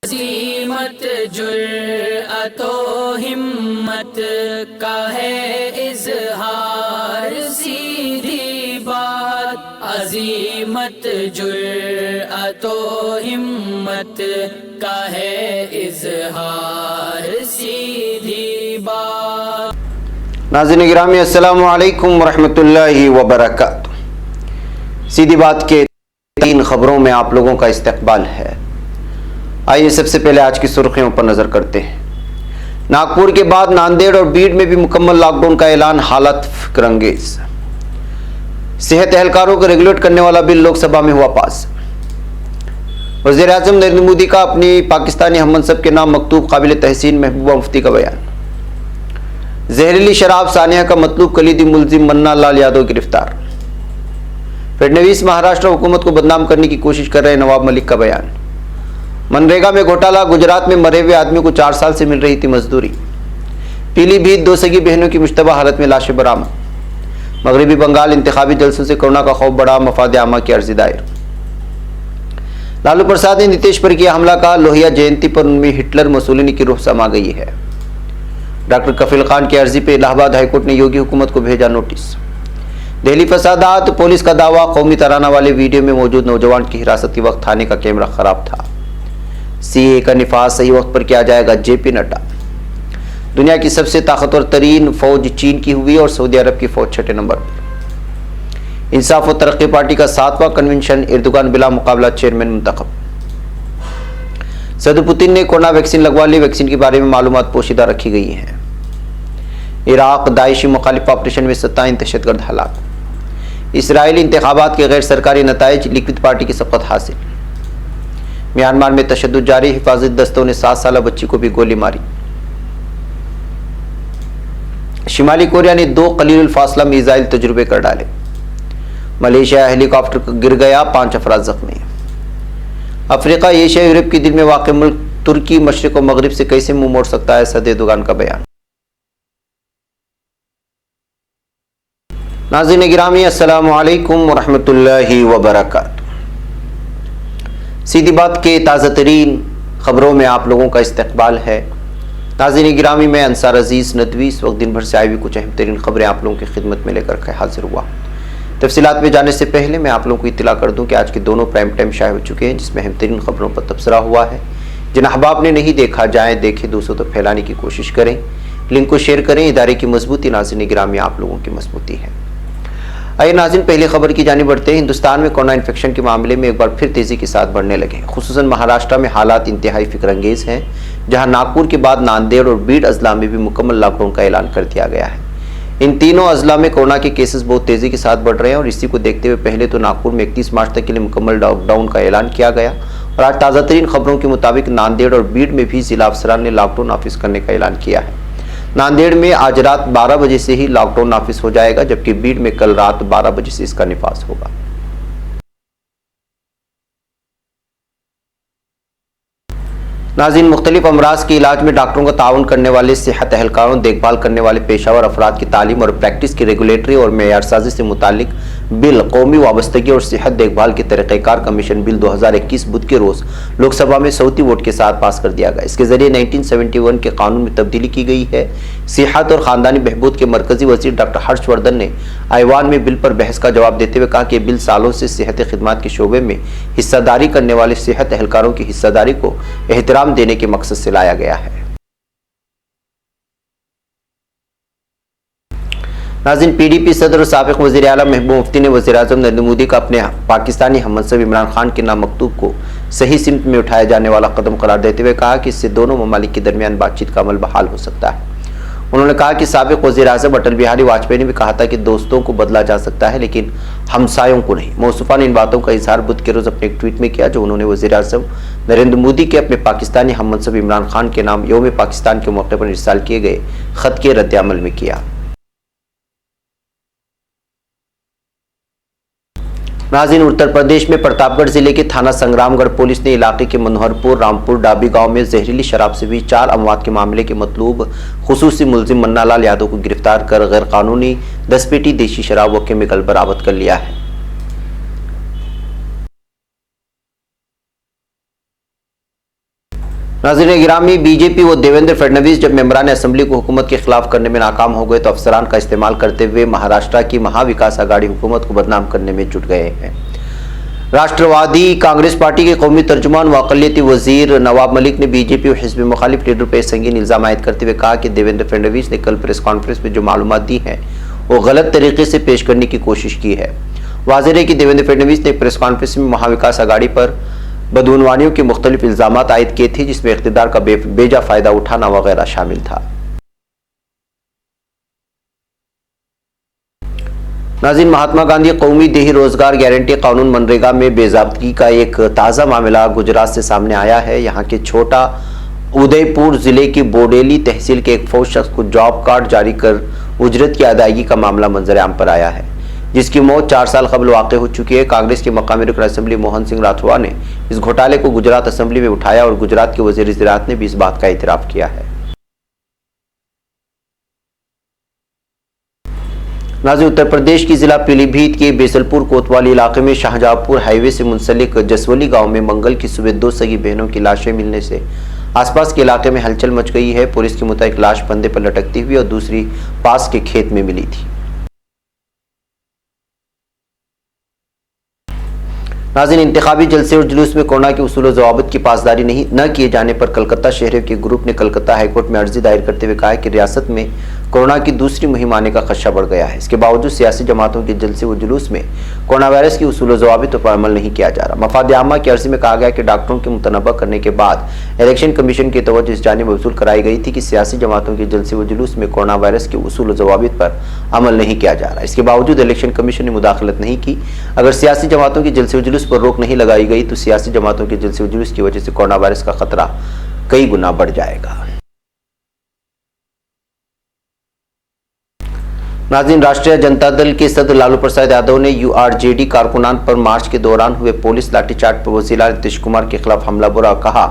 अज़ीमत जुर्अतो हिम्मत का है इज़हार, सीधी बात। अज़ीमत जुर्अतो हिम्मत का है इज़हार, सीधी बात। नाज़रीन गिरामी अस्सलामु अलैकुम वरहमतुल्लाहि वबरकातुहू। सीधी बात के 3 खबरों में आप लोगों का इस्तकबाल है। आइए सबसे पहले आज की सुर्खियों पर नजर करते हैं। नागपुर के बाद नांदेड़ और बीड में भी मुकम्मल लॉकडाउन का ऐलान, हालत फिक्रंगेज। सेहत एहलकारों को रेगुलेट करने वाला बिल लोकसभा में हुआ पास। वज़ीर आज़म नरेंद्र मोदी का अपनी पाकिस्तानी हममनसब के नाम मकतूब काबिल तहसीन महबूबा मुफ्ती का बयान। जहरीली शराब सानिया का मतलूब कलीदी मुलजिम मन्ना लाल यादव गिरफ्तार। फडणवीस महाराष्ट्र हुकूमत को बदनाम करने की कोशिश कर रहे नवाब मलिक का बयान। मनरेगा में घोटाला, गुजरात में मरे हुए आदमी को 4 साल से मिल रही थी मजदूरी। पीलीभीत 2 सगी बहनों की मुश्तबा हालत में लाशें बरामद। मगरबी बंगाल इंतखाबी जलसों से कोरोना का खौफ बढ़ा, मफाद आमा की अर्जी दायर। लालू प्रसाद ने नीतीश पर किया हमला, का लोहिया जयंती पर उनमें हिटलर मुसोलिनी की रूह समा गई है। डॉक्टर कफील खान की अर्जी पर इलाहाबाद हाईकोर्ट ने योगी हुकूमत को भेजा नोटिस। दिल्ली फसादात, पुलिस का दावा, कौमी तराना वाले वीडियो में मौजूद नौजवान की हिरासत के वक्त थाने का कैमरा खराब था। सीए का निफाज सही वक्त पर किया जाएगा, जेपी नड्डा। दुनिया की सबसे ताकतवर तरीन फौज चीन की हुई और सऊदी अरब की फौज 6ठे नंबर पर। इंसाफ और तरक्की पार्टी का 7वां कन्वेंशन, एर्दोगान बिला मुकाबला चेयरमैन मुंतखब। सदर पुतिन ने कोरोना वैक्सीन लगवा ली, वैक्सीन के बारे में मालूमात पोशीदा रखी गई है। इराक दाइशी मुखालिफ ऑपरेशन में 27 दहशतगर्द हलाक। इसराइली इंतखाबात के गैर सरकारी नताइज, लिक्विद पार्टी की सबकत हासिल। म्यांमार में तशद्दुद जारी, हिफाजत दस्तों ने 7 साला बच्ची को भी गोली मारी। शिमाली कोरिया ने 2 कलीलुल फासला मिसाइल तजुर्बे कर डाले। मलेशिया हेलीकॉप्टर गिर गया, 5 अफराद जख्मी। अफ्रीका, एशिया, यूरोप के दिल में वाक़ मुल्क तुर्की मशरिक और मगरिब से कैसे मुंह मोड़ सकता है, सदर एर्दोगान का बयान। नाज़रीन गिरामी अस्सलामु अलैकुम वरहमतुल्लाहि वबरकातुहू। सीधी बात के ताज़ा तरीन खबरों में आप लोगों का इस्तकबाल है। नाज़रीन गिरामी, मैं अंसार अजीज़ नदवी इस वक्त दिन भर से आई हुई कुछ अहम तरीन खबरें आप लोगों की खिदमत में लेकर के हाजिर हुआ। तफसीलात में जाने से पहले मैं आप लोगों को इत्तला कर दूं कि आज के दोनों प्राइम टाइम शाये हो चुके हैं, जिसमें अहम तरीन खबरों पर तबसरा हुआ है। जिन अहबाब ने नहीं देखा, जाएँ देखें, दूसरों तक फैलाने की कोशिश करें, लिंक को शेयर करें। इदारे की मजबूती नाज़रीन गिरामी आप लोगों की मजबूती है। आइए नाज़रीन, पहली खबर की जानिब बढ़ते हैं। हिंदुस्तान में कोरोना इन्फेक्शन के मामले में एक बार फिर तेज़ी के साथ बढ़ने लगे। खुसूसन महाराष्ट्र में हालात इंतहाई फिक्रंगेज हैं, जहां नागपुर के बाद नांदेड़ और बीड अजला में भी मुकम्मल लॉकडाउन का ऐलान कर दिया गया है। इन तीनों अजला में कोरोना के केसेस बहुत तेज़ी के साथ बढ़ रहे हैं और इसी को देखते हुए पहले तो नागपुर में 31 मार्च तक के लिए मुकम्मल लॉकडाउन का ऐलान किया गया और आज ताज़ा तरीन खबरों के मुताबिक नांदेड़ और बीड में भी जिला अफसरान ने लॉकडाउन नाफिज करने का ऐलान किया है। नांदेड़ में आज रात 12 बजे से ही लॉकडाउन नाफिज हो जाएगा, जबकि बीड में कल रात 12 बजे से इसका निफाज होगा। नाज़रीन, मुख्तलिफ अमराज के इलाज में डॉक्टरों का ताउन करने वाले सेहत एहलकारों, देखभाल करने वाले पेशावर अफराद की तालीम और प्रैक्टिस की रेगुलेटरी और मेयार साजी से मुतालिक बिल, कौमी वाबस्तगी और सेहत देखभाल के तरीक़ाकार कमीशन बिल 2021 बुध के रोज़ लोकसभा में सौती वोट के साथ पास कर दिया गया। इसके जरिए 1971 के कानून में तब्दीली की गई है। सेहत और ख़ानदानी बहबूद के मरकजी वज़ीर डॉक्टर हर्षवर्धन ने ऐवान में बिल पर बहस का जवाब देते हुए कहा कि बिल सालों से सेहत खिदमत के शोबे में हिस्सेदारी करने वाले सेहत एहलकारों की हिस्सेदारी को एहतराम देने के मकसद से लाया गया है। नाज़रीन, पीडीपी सदर और साबिक़ वज़ीर आला महबूबा मुफ्ती ने वज़ीर आज़म नरेंद्र मोदी का अपने पाकिस्तानी हममनसब इमरान खान के नाम मकतूब को सही सिमत में उठाया जाने वाला कदम करार देते हुए कहा कि इससे दोनों ममालिक के दरमियान बातचीत का अमल बहाल हो सकता है। उन्होंने कहा कि साबिक़ वज़ीर आज़म अटल बिहारी वाजपेयी ने भी कहा था कि दोस्तों को बदला जा सकता है लेकिन हमसायों को नहीं। मौसूफा ने इन बातों का इजहार बुध के रोज़ अपने एक ट्वीट में किया, जो उन्होंने वज़ीर आज़म नरेंद्र मोदी के अपने पाकिस्तानी हममनसब इमरान खान के नाम यौम पाकिस्तान के मौके पर इरसाल किए गए ख़त के रद्द-ए-अमल में किया। नाज़रीन, उत्तर प्रदेश में प्रतापगढ़ जिले के थाना संग्रामगढ़ पुलिस ने इलाके के मनोहरपुर रामपुर डाबी गांव में जहरीली शराब से हुई 4 अमवात के मामले के मतलूब खुसूसी मुलजिम मन्ना लाल यादव को गिरफ्तार कर गैर कानूनी 10 पेटी देशी शराब व केमिकल बरामद कर लिया है। नाज़रीन गिरामी, बीजेपी व देवेंद्र फडणवीस जब मेंबरान असेंबली को हुकूमत के खिलाफ करने में नाकाम हो गए तो अफसरान का इस्तेमाल करते हुए महाराष्ट्र की महाविकास आघाड़ी हुकूमत को बदनाम करने में जुट गए हैं। राष्ट्रवादी कांग्रेस पार्टी के कौमी तर्जुमान व अक़लियती वजीर नवाब मलिक ने बीजेपी और हिज़्ब मुखालिफ लीडर पर संगीन इल्ज़ाम आयद करते हुए कहा कि देवेंद्र फडणवीस ने कल प्रेस कॉन्फ्रेंस में जो मालूमात दी हैं वो गलत तरीके से पेश करने की कोशिश की है। वाज़ेह है कि देवेंद्र फडणवीस ने प्रेस कॉन्फ्रेंस में महाविकास आघाड़ी पर बदउनवानियों के मुख्तलिफ इल्ज़ामात आयद किए थे, जिसमें इक़्तिदार का बेजा फ़ायदा उठाना वगैरह शामिल था। नाज़रीन, महात्मा गांधी कौमी देही रोजगार गारंटी कानून मनरेगा में बेज़ाब्तगी का एक ताज़ा मामला गुजरात से सामने आया है। यहाँ के छोटा उदयपुर जिले की बोडेली तहसील के एक फौज शख्स को जॉब कार्ड जारी कर उजरत की अदायगी का मामला मंजर आम पर आया है, जिसकी मौत 4 साल कबल वाक़ हो चुकी है। कांग्रेस के मकामी रुकन असेंबली मोहन सिंह राठवा ने इस घोटाले को गुजरात असेंबली में उठाया और गुजरात के वज़ीर ज़राअत ने भी इस बात का इतराफ़ किया है। नाज़रीन, उत्तर प्रदेश की जिला पीलीभीत के बेसलपुर कोतवाली इलाके में शाहजहाँपुर हाईवे से मुंसलिक जसवली गांव में मंगल की सुबह 2 सगी बहनों की लाशें मिलने से आसपास के इलाके में हलचल मच गई है। पुलिस के मुताबिक लाश फंदे पर लटकती हुई और दूसरी पास के खेत में मिली थी। नाज़रीन, इंतखाबी जलसे और जुलूस में कोरोना के उसूल व ज़वाबित की पासदारी न किए जाने पर कलकत्ता शहरियों के ग्रुप ने कलकत्ता हाईकोर्ट में अर्जी दायर करते हुए कहा है कि रियासत में कोरोना की दूसरी मुहिम आने का खदशा बढ़ गया है। इसके बावजूद सियासी जमातों के जलसे व जुलूस में कोरोना वायरस की उसूल व ज़वाबित पर अमल नहीं किया जा रहा। मफाद आमा की अर्जी में कहा गया कि डॉक्टरों के मुतनबा करने के बाद इलेक्शन कमीशन की तवज्जो इस जानिब मबसूल कराई गई थी कि सियासी जमातों के जलसे व जुलूस में कोरोना वायरस के उसूल व ज़वाबित पर अमल नहीं किया जा रहा। इसके बावजूद इलेक्शन कमीशन ने मुदाखलत नहीं की। अगर सियासी जमातों के जलसे व जुलूस पर रोक नहीं लगाई गई तो सियासी जमातों के जलसे व जुलूस की वजह से कोरोना वायरस का खतरा कई गुना बढ़ जाएगा। नाज़रीन, राष्ट्रीय जनता दल के सदर लालू प्रसाद यादव ने यूआरजेडी कारकुनान पर मार्च के दौरान हुए पुलिस लाठीचार्ज पर वज़ीर नीतीश कुमार के खिलाफ हमला बोला। कहा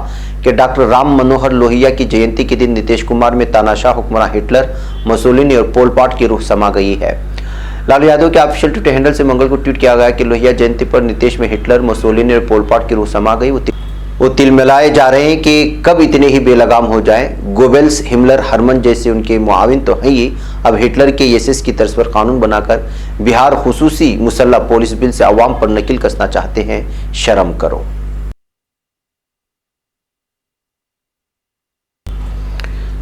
कि डॉक्टर राम मनोहर लोहिया की जयंती के दिन नीतीश कुमार में तानाशाह हुक्मरान हिटलर, मुसोलिनी और पोल पॉट की रूह समा गई है। लालू यादव के ऑफिशियल ट्विटर हैंडल से मंगल को ट्वीट किया गया कि लोहिया जयंती पर नीतीश में हिटलर, मुसोलिनी और पोल पॉट की रूह समा गई। वो तिलमिलाए जा रहे हैं कि कब इतने ही बेलगाम हो जाएं। गोबेल्स, हिमलर, हरमन जैसे उनके मुआविन तो हैं ही, अब हिटलर के एसएस की तर्ज पर कानून बनाकर बिहार खुसूसी मुसल्लह पुलिस बिल से अवाम पर नकिल कसना चाहते हैं। शर्म करो।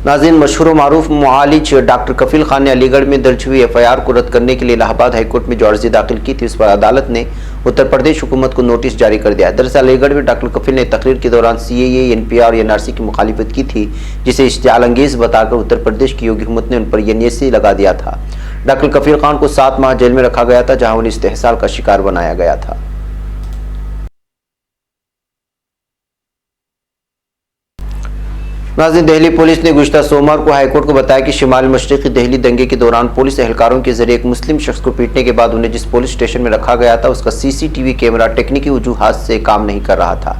नाज़रीन, मशहूर मारूफ मुआलिज डॉक्टर कफील खान ने अलीगढ़ में दर्ज हुई एफआईआर को रद्द करने के लिए इलाहाबाद हाईकोर्ट में जो अर्जी दाखिल की थी, उस पर अदालत ने उत्तर प्रदेश हुकूमत को नोटिस जारी कर दिया। दरअसल अलीगढ़ में डॉक्टर कफील ने तकरीर के दौरान सीएए, एनपीआर और एनआरसी की मुखालिफत की थी, जिसे इश्तियाल अंगेज बताकर उत्तर प्रदेश की योगी हुकूमत ने उन पर एनएसी लगा दिया था। डॉक्टर कफील खान को 7 माह जेल में रखा गया था, जहाँ उन्हें इस्तेहसाल का शिकार बनाया गया था। नाज़रीन, दिल्ली पुलिस ने गुज़िश्ता सोमवार को हाईकोर्ट को बताया कि शिमाल मशरिकी दिल्ली दंगे के दौरान पुलिस एहलकारों के जरिए एक मुस्लिम शख्स को पीटने के बाद उन्हें जिस पुलिस स्टेशन में रखा गया था, उसका सीसीटीवी कैमरा टेक्निकी वजूहात से काम नहीं कर रहा था।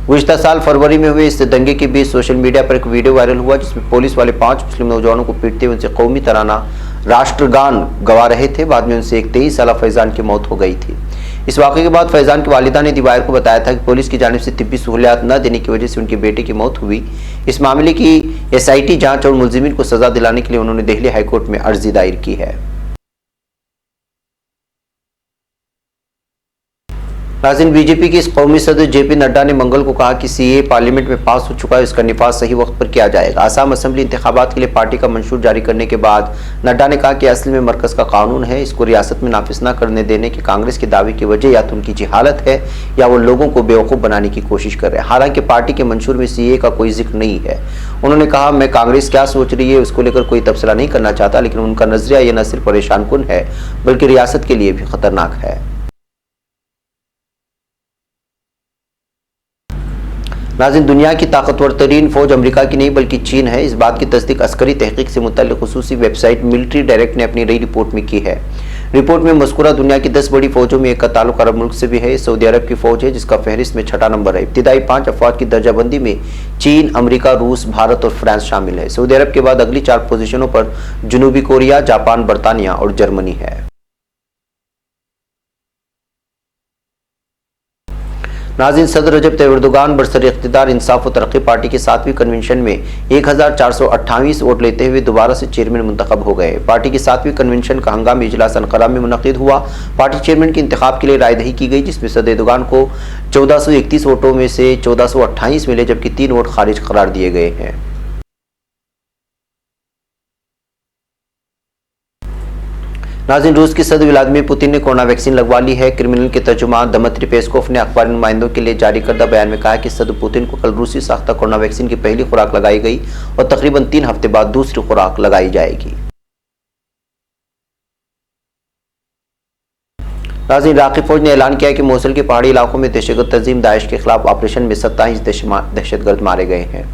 गुज़िश्ता साल फरवरी में हुए इस दंगे के बीच सोशल मीडिया पर एक वीडियो वायरल हुआ, जिसमें पुलिस वाले 5 मुस्लिम नौजवानों को पीटते हुए उनसे कौमी तराना राष्ट्रगान गवा रहे थे। बाद में उनसे एक 23 साला फैजान की मौत हो गई थी। इस वाक़े के बाद फैजान की वालिदा ने दीवार को बताया था कि पुलिस की जानिब से तिब्बी सहूलियात न देने की वजह से उनके बेटे की मौत हुई। इस मामले की एसआईटी जांच और मुलजिमीन को सजा दिलाने के लिए उन्होंने दिल्ली हाईकोर्ट में अर्जी दायर की है। नाज़रीन, बीजेपी के इस कौमी सदर जेपी नड्डा ने मंगल को कहा कि सीए पार्लियामेंट में पास हो चुका है, इसका निफाज सही वक्त पर किया जाएगा। आसाम असेंबली इंतखाबात के लिए पार्टी का मंशूर जारी करने के बाद नड्डा ने कहा कि असल में मरकज़ का कानून है, इसको रियासत में नाफिज न करने देने के कांग्रेस के दावे की वजह या तो उनकी जहालत है या वो लोगों को बेवकूफ़ बनाने की कोशिश कर रहे हैं। हालांकि पार्टी के मंशूर में सीए का कोई जिक्र नहीं है। उन्होंने कहा, मैं कांग्रेस क्या सोच रही है उसको लेकर कोई तबसरा नहीं करना चाहता, लेकिन उनका नजरिया ये न सिर्फ परेशान कुन है बल्कि रियासत के लिए भी खतरनाक है। नाज़रीन, दुनिया की ताकतवर तरीन फौज अमेरिका की नहीं बल्कि चीन है। इस बात की तस्दीक अस्करी तहकीक से मुतल्लिक़ खुसूसी वेबसाइट मिलिट्री डायरेक्ट ने अपनी नई रिपोर्ट में की है। रिपोर्ट में मज़कूरा दुनिया की 10 बड़ी फौजों में एक का ताल्लुक अरब मुल्क से भी है। सऊदी अरब की फौज है, जिसका फहरिस्त में 6ठा नंबर है। इब्तिदाई 5 अफवाज की दर्जाबंदी में चीन, अमेरिका, रूस, भारत और फ्रांस शामिल है। सऊदी अरब के बाद अगली 4 पोजीशनों पर जनूबी कोरिया, जापान, बरतानिया और जर्मनी है। नाज़रीन, सदर रजब तैयब एर्दोगान बरसर इख्तिदार इंसाफ व तरक्की पार्टी के 7वीं कन्वेंशन में 1428 वोट लेते हुए दोबारा से चेयरमैन मुंतखब हो गए। पार्टी की 7वीं कन्वेंशन का हंगामी इजलास अनकरा में मुनक़िद हुआ। पार्टी चेयरमैन के इंतखाब के लिए रायदही की गई, जिसमें सदर एर्दोगान को 1431 वोटों में से 1428 मिले, जबकि 3 वोट खारिज करार दिए गए हैं। नाज़रीन, रूस की सदर व्लादिमीर पुतिन ने कोरोना वैक्सीन लगवा ली है। क्रेमलिन के तर्जुमान दमित्री पेस्कोव ने अखबारी नुमाइंदों के लिए जारी करदा बयान में कहा कि सदर पुतिन को कल रूसी साख्ता कोरोना वैक्सीन की पहली खुराक लगाई गई और तकरीबन 3 हफ्ते बाद दूसरी खुराक लगाई जाएगी। नाज़रीन, इराक़ी फौज ने ऐलान किया कि मोसुल के पहाड़ी इलाकों में दहशतगर्द तंजीम दाइश के खिलाफ ऑपरेशन में 27 दहशतगर्द मारे गए हैं।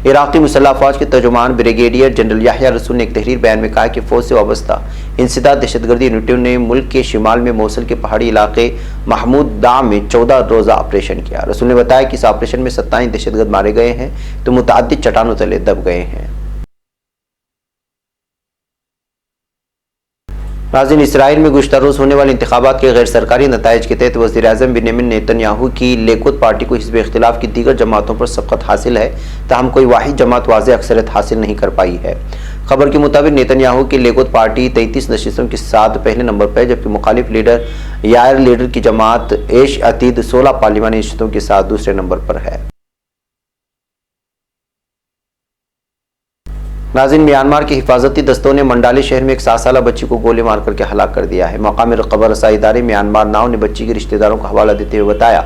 इराक़ी मुसल्लह अफ़वाज के तर्जुमान ब्रिगेडियर जनरल याह्या रसूल ने एक तहरीर बयान में कहा कि फ़ौज से वाबस्ता इंसदाद दहशतगर्दी यूनिटों ने मुल्क के शिमाल में मोसुल के पहाड़ी इलाके महमूद दाम में 14 रोज़ा ऑपरेशन किया। रसूल ने बताया कि इस ऑपरेशन में 27 दहशतगर्द मारे गए हैं तो मुतअद्दिद चट्टानों तले दब गए हैं। नाज़रीन, इसराइल में गुज़श्ता रोज़ होने वाले इंतखाबात के गैर सरकारी नताइज के तहत वज़ीर आज़म बेंयामिन नेतन्याहू की लिकुद पार्टी को हिज़्ब इख्तिलाफ की दीगर जमातों पर सबक़त हासिल है, ताहम कोई वाहिद जमात वाज़ेह अक्सरियत हासिल नहीं कर पाई है। खबर के मुताबिक नेतन्याहू की लिकुद पार्टी 33 नशिस्तों के साथ पहले नंबर पर है, जबकि मुखालिफ लीडर यायर लीडर की जमात एश अतीद 16 पार्लिमानी नशिस्तों के साथ दूसरे नंबर पर है। नाज़रीन, म्यांमार के हिफाजती दस्तों ने मंडाले शहर में एक 7 साला बच्ची को गोली मार करके हलाक कर दिया है। मकामी खबर रसाई इदारे म्यांमार नाव ने बच्ची के रिश्तेदारों को हवाला देते हुए बताया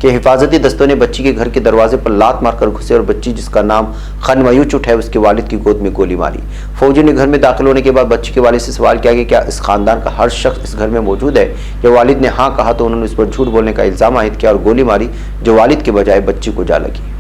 कि हिफाजती दस्तों ने बच्ची के घर के दरवाजे पर लात मारकर घुसे और बच्ची, जिसका नाम खन मयूचुट है, उसके वालिद की गोद में गोली मारी। फौजी ने घर में दाखिल होने के बाद बच्ची के वालिद से सवाल किया कि क्या इस खानदान का हर शख्स इस घर में मौजूद है। जब वालिद ने हाँ कहा तो उन्होंने उस पर झूठ बोलने का इल्ज़ाम आयद किया और गोली मारी, जो वालिद के बजाय बच्ची को जा लगी।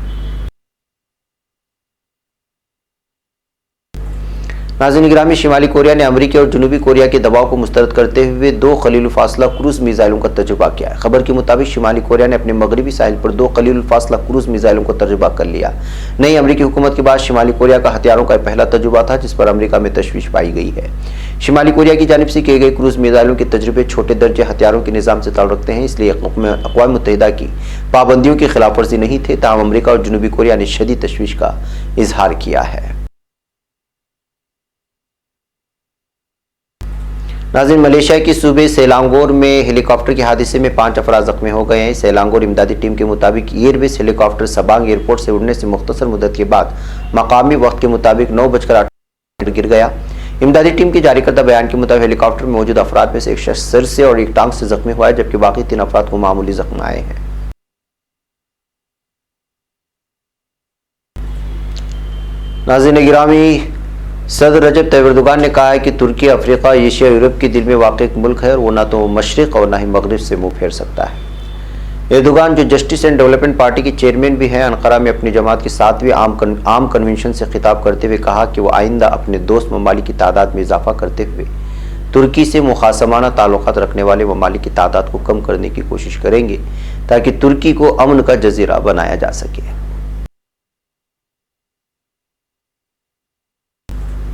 नाज़रीन गिरामी, शिमाली कोरिया ने अमरीकी और जनूबी कोरिया के दबाव को मुस्तरद करते हुए 2 खलील फासला क्रूज मिसाइलों का तजुर्बा किया है। खबर के मुताबिक शिमाली कोरिया ने अपने मगरबी साहिल पर 2 खलील फासला क्रूज मिसाइलों का तजुर्बा कर लिया। नई अमरीकी हुकूमत के बाद शिमाली कोरिया का हथियारों का पहला तजुर्बा था, जिस पर अमरीका में तशवीश पाई गई है। शिमाली कोरिया की जानिब से किए गए क्रूज मिसाइलों के तजुर्बे छोटे दर्जे हथियारों के निज़ाम से ताल्लुक़ रखते हैं, इसलिए अक़वाम मुत्तहिदा की पाबंदियों की खिलाफ वर्जी नहीं थे। ताहम अमरीका और जनूबी कोरिया ने शदीद तशवीश का इजहार किया है। नाज़रीन, मलेशिया की सूबे सेलांगोर में हेलीकॉप्टर के हादसे में 5 अफराद जख्मी हो गए हैं। सेलांगोर इमदादी टीम के मुताबिक एयरबेस हेलीकॉप्टर सबांग एयरपोर्ट से उड़ने से मुख्तसर मुद्दत के बाद मकामी वक्त के मुताबिक 9:08 गिर गया। इमदादी टीम के जारी करदा बयान के मुताबिक हेलीकॉप्टर में मौजूद अफराद में से एक शख्स सिर से और एक टांग से जख्मी हुआ है, जबकि बाकी 3 अफराद को मामूली जख्म आए हैं। नाज़रीन गिरामी, सदर रजब तैयब एर्दोगान ने कहा है कि तुर्की अफ्रीका, एशिया, यूरोप के दिल में वाक़ एक मुल्क है और वो ना तो मशरिक़ और ना ही मगरिब से मुँह फेर सकता है। एर्दोगान, जो जस्टिस एंड डेवलपमेंट पार्टी के चेयरमैन भी हैं, अनकरा में अपनी जमात की 7वीं आम कन्वेंशन से खिताब करते हुए कहा कि वो आइंदा अपने दोस्त ममालिक की तादाद में इजाफा करते हुए तुर्की से मुखासमाना ताल्लुकात रखने वाले ममालिक की तादाद को कम करने की कोशिश करेंगे, ताकि तुर्की को अमन का जजीरा बनाया जा सके।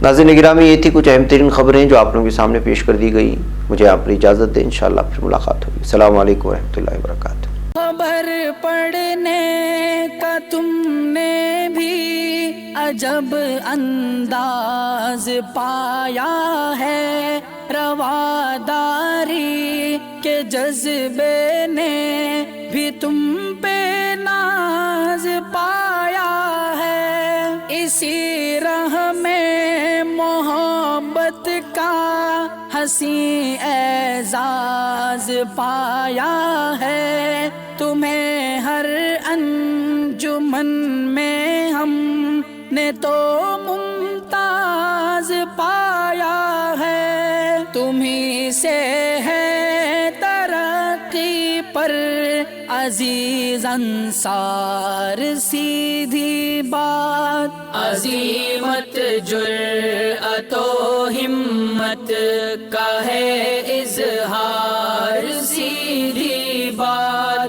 नाज़रीन गिरामी, ये थी कुछ अहम तरीन खबरें जो आप लोगों के सामने पेश कर दी गई। मुझे आप पर इजाज़त दें, इंशाअल्लाह फिर मुलाकात होगी। अस्सलाम वालेकुम रहमतुल्लाहि व बरकातुहू। खबर पढ़ने का तुमने भी अजब अंदाज पाया है, रवादारी के जज्बे ने भी तुम पे नाज पाया है। इसी राह में मोहब्बत का हंसी एजाज पाया है। तुम्हें हर अंजुमन में हमने तो मुमताज पाया है। तुम्ही से है तरक्की पर अजीज अंसार, सीधी बात अजीमत जुर्अतो हिम्मत का है इजहार।